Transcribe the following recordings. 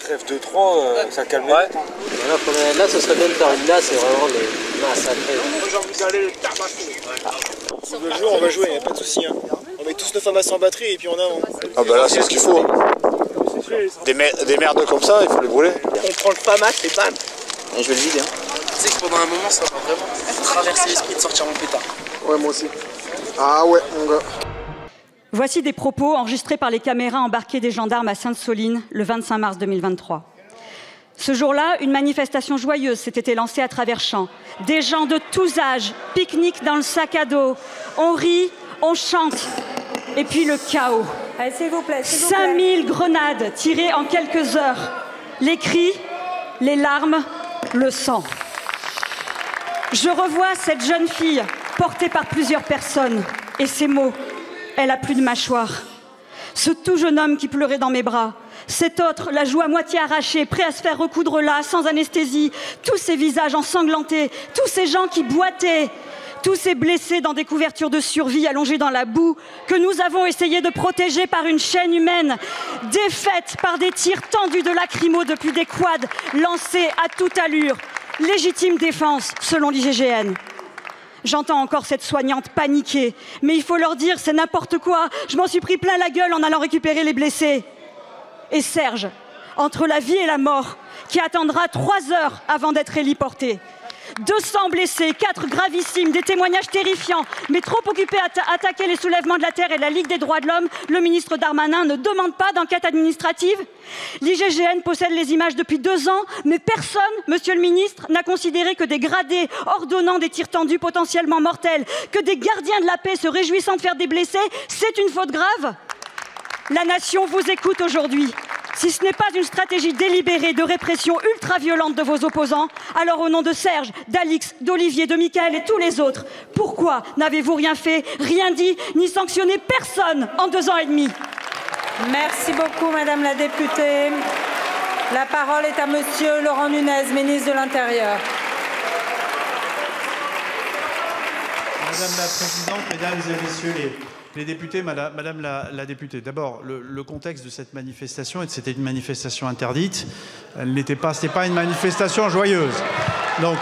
crève 2-3, ça calme. Ouais. Là, ce serait bien de faire une là, c'est vraiment les massacrés. Moi, j'ai envie d'aller le tabasser. Le jour, on va jouer, y a pas de soucis. Hein. On met tous nos FAMAS en batterie et puis on avance. Ah bah là, c'est ce qu'il faut. Des merdes comme ça, il faut les brûler. On prend le FAMAS et bam. Et je vais le vider. Hein. Tu sais que pendant un moment, ça m'a vraiment traversé l'esprit de sortir mon pétard. Ouais, moi aussi. Ah ouais, mon gars. Voici des propos enregistrés par les caméras embarquées des gendarmes à Sainte-Soline le 25 mars 2023. Ce jour-là, une manifestation joyeuse s'était lancée à travers champs. Des gens de tous âges, pique-nique dans le sac à dos. On rit, on chante. Et puis le chaos. Allez, s'il vous plaît, 5000 grenades tirées en quelques heures. Les cris, les larmes, le sang. Je revois cette jeune fille portée par plusieurs personnes. Et ces mots, elle a plus de mâchoire. Ce tout jeune homme qui pleurait dans mes bras. Cet autre, la joue à moitié arrachée, prêt à se faire recoudre là, sans anesthésie. Tous ces visages ensanglantés, tous ces gens qui boitaient. Tous ces blessés dans des couvertures de survie allongés dans la boue que nous avons essayé de protéger par une chaîne humaine, défaite par des tirs tendus de lacrymo depuis des quads lancés à toute allure. Légitime défense, selon l'IGGN. J'entends encore cette soignante paniquer, mais il faut leur dire, c'est n'importe quoi. Je m'en suis pris plein la gueule en allant récupérer les blessés. Et Serge, entre la vie et la mort, qui attendra 3 heures avant d'être héliporté. 200 blessés, 4 gravissimes, des témoignages terrifiants, mais trop occupés à attaquer les soulèvements de la Terre et la Ligue des droits de l'homme, le ministre Darmanin ne demande pas d'enquête administrative. L'IGGN possède les images depuis 2 ans, mais personne, monsieur le ministre, n'a considéré que des gradés ordonnant des tirs tendus potentiellement mortels, que des gardiens de la paix se réjouissant de faire des blessés, c'est une faute grave. La nation vous écoute aujourd'hui. Si ce n'est pas une stratégie délibérée de répression ultra-violente de vos opposants, alors au nom de Serge, d'Alix, d'Olivier, de Mickaël et tous les autres, pourquoi n'avez-vous rien fait, rien dit, ni sanctionné personne en 2 ans et demi? Merci beaucoup, Madame la députée. La parole est à Monsieur Laurent Nunez, ministre de l'Intérieur. Madame la Présidente, Mesdames et Messieurs les députés, Madame la députée, d'abord, le contexte de cette manifestation, c'était une manifestation interdite. Elle n'était pas, c'était pas une manifestation joyeuse. Donc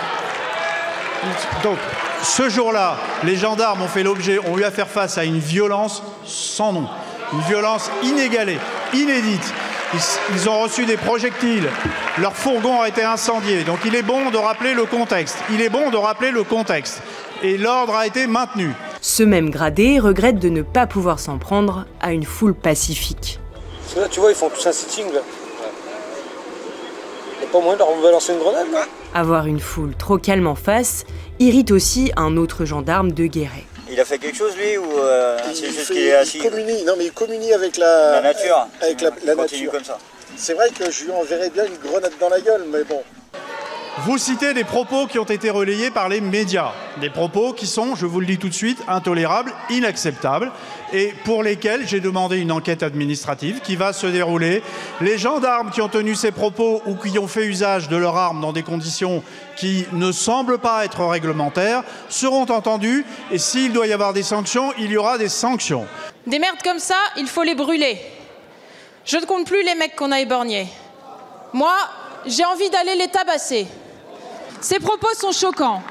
ce jour-là, les gendarmes ont eu à faire face à une violence sans nom, une violence inégalée, inédite. Ils ont reçu des projectiles, leur fourgon a été incendié. Donc il est bon de rappeler le contexte. Il est bon de rappeler le contexte. Et l'ordre a été maintenu. Ce même gradé regrette de ne pas pouvoir s'en prendre à une foule pacifique. Parce que là, tu vois, ils font tous un sitting, là. Il n'y a pas moyen de leur balancer une grenade, là. Avoir une foule trop calme en face irrite aussi un autre gendarme de Guéret. Il a fait quelque chose, lui, ou c'est juste qu'il est assis? Il communie avec la nature. Avec la nature. Comme ça. C'est vrai que je lui enverrais bien une grenade dans la gueule, mais bon. Vous citez des propos qui ont été relayés par les médias. Des propos qui sont, je vous le dis tout de suite, intolérables, inacceptables, et pour lesquels j'ai demandé une enquête administrative qui va se dérouler. Les gendarmes qui ont tenu ces propos ou qui ont fait usage de leur arme dans des conditions qui ne semblent pas être réglementaires seront entendus, et s'il doit y avoir des sanctions, il y aura des sanctions. Des merdes comme ça, il faut les brûler. Je ne compte plus les mecs qu'on a éborgnés. Moi, j'ai envie d'aller les tabasser. Ces propos sont choquants,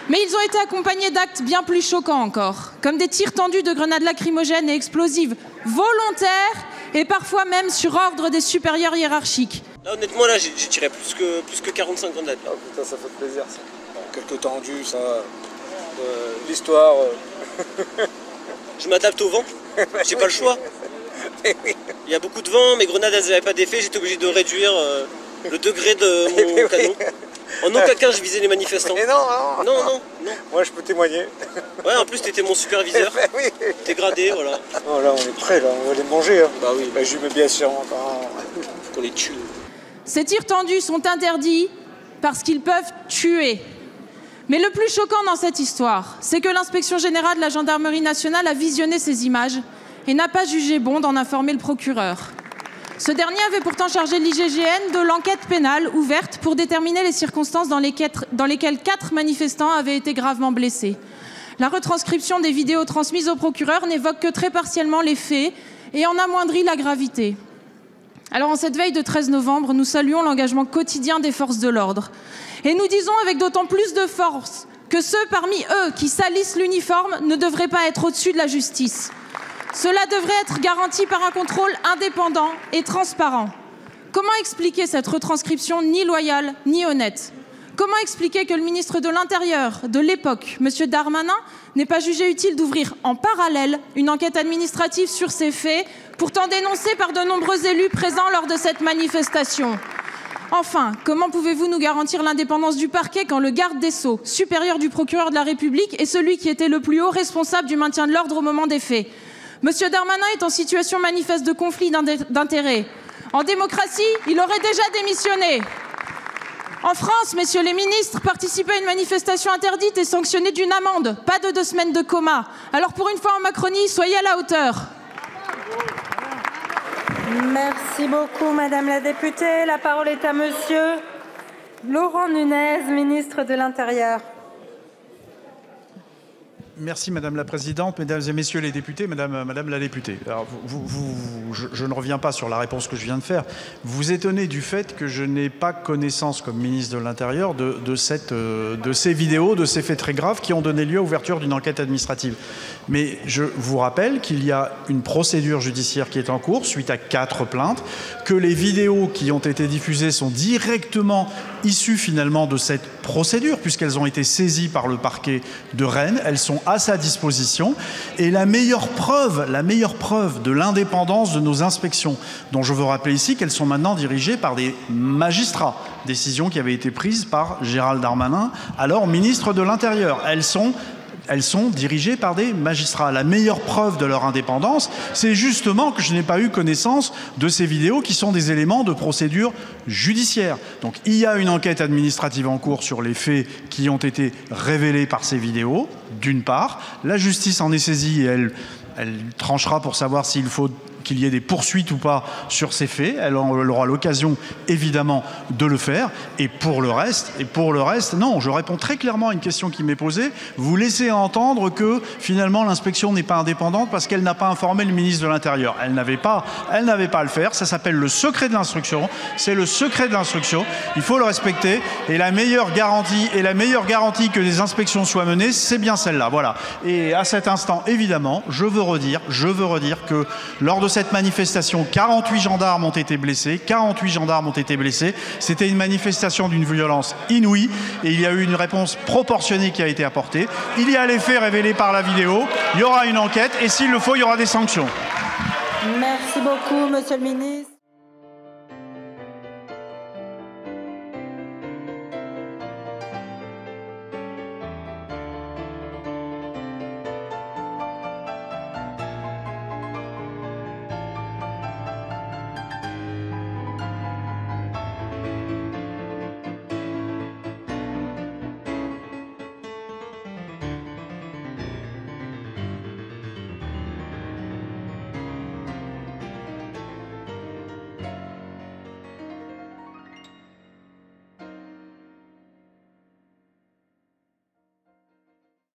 mais ils ont été accompagnés d'actes bien plus choquants encore, comme des tirs tendus de grenades lacrymogènes et explosives volontaires et parfois même sur ordre des supérieurs hiérarchiques. Là, honnêtement, là, j'ai tiré plus que 45 grenades. Oh putain, ça fait plaisir, ça. Quelques tendus, ça. L'histoire. Je m'adapte au vent, j'ai pas le choix. Il y a beaucoup de vent, mes grenades elles n'avaient pas d'effet, j'étais obligé de réduire le degré de mon canon. En aucun cas je visais les manifestants. Mais non. Non. Moi je peux témoigner. Ouais, en plus t'étais mon superviseur. Oui. T'es gradé, voilà. Oh là on est prêts, là, on va les manger. Hein. Bah oui. Bah, je mets bien sûr encore. Faut qu'on les tue. Ces tirs tendus sont interdits parce qu'ils peuvent tuer. Mais le plus choquant dans cette histoire, c'est que l'inspection générale de la gendarmerie nationale a visionné ces images et n'a pas jugé bon d'en informer le procureur. Ce dernier avait pourtant chargé l'IGGN de l'enquête pénale ouverte pour déterminer les circonstances dans lesquelles 4 manifestants avaient été gravement blessés. La retranscription des vidéos transmises au procureur n'évoque que très partiellement les faits et en amoindrit la gravité. Alors en cette veille de 13 novembre, nous saluons l'engagement quotidien des forces de l'ordre. Et nous disons avec d'autant plus de force que ceux parmi eux qui salissent l'uniforme ne devraient pas être au-dessus de la justice. Cela devrait être garanti par un contrôle indépendant et transparent. Comment expliquer cette retranscription ni loyale ni honnête? Comment expliquer que le ministre de l'Intérieur de l'époque, M. Darmanin, n'ait pas jugé utile d'ouvrir en parallèle une enquête administrative sur ces faits, pourtant dénoncés par de nombreux élus présents lors de cette manifestation? Enfin, comment pouvez-vous nous garantir l'indépendance du parquet quand le garde des Sceaux, supérieur du procureur de la République, est celui qui était le plus haut responsable du maintien de l'ordre au moment des faits? M. Darmanin est en situation manifeste de conflit d'intérêts. En démocratie, il aurait déjà démissionné. En France, messieurs les ministres, participer à une manifestation interdite est sanctionné d'une amende, pas de 2 semaines de coma. Alors pour une fois en Macronie, soyez à la hauteur. Merci beaucoup, Madame la députée. La parole est à Monsieur Laurent Nunez, ministre de l'Intérieur. Merci Madame la Présidente, Mesdames et Messieurs les députés, Madame la députée. Alors, je ne reviens pas sur la réponse que je viens de faire. Vous vous étonnez du fait que je n'ai pas connaissance comme ministre de l'Intérieur de ces vidéos, de ces faits très graves qui ont donné lieu à l'ouverture d'une enquête administrative. Mais je vous rappelle qu'il y a une procédure judiciaire qui est en cours suite à 4 plaintes, que les vidéos qui ont été diffusées sont directement issues finalement de cette procédure puisqu'elles ont été saisies par le parquet de Rennes. Elles sont à sa disposition et la meilleure preuve de l'indépendance de nos inspections, dont je veux rappeler ici qu'elles sont maintenant dirigées par des magistrats, décision qui avait été prise par Gérald Darmanin, alors ministre de l'Intérieur. Elles sont dirigées par des magistrats. La meilleure preuve de leur indépendance, c'est justement que je n'ai pas eu connaissance de ces vidéos qui sont des éléments de procédure judiciaire. Donc il y a une enquête administrative en cours sur les faits qui ont été révélés par ces vidéos, d'une part. La justice en est saisie et elle tranchera pour savoir s'il faut qu'il y ait des poursuites ou pas sur ces faits. Elle aura l'occasion, évidemment, de le faire. Et pour le reste, non, je réponds très clairement à une question qui m'est posée. Vous laissez entendre que, finalement, l'inspection n'est pas indépendante parce qu'elle n'a pas informé le ministre de l'Intérieur. Elle n'avait pas à le faire. Ça s'appelle le secret de l'instruction. C'est le secret de l'instruction. Il faut le respecter. Et la meilleure garantie que des inspections soient menées, c'est bien celle-là. Voilà. Et à cet instant, évidemment, je veux redire que lors de cette manifestation, 48 gendarmes ont été blessés. C'était une manifestation d'une violence inouïe et il y a eu une réponse proportionnée qui a été apportée. Il y a les faits révélés par la vidéo. Il y aura une enquête et s'il le faut, il y aura des sanctions. Merci beaucoup, Monsieur le Ministre.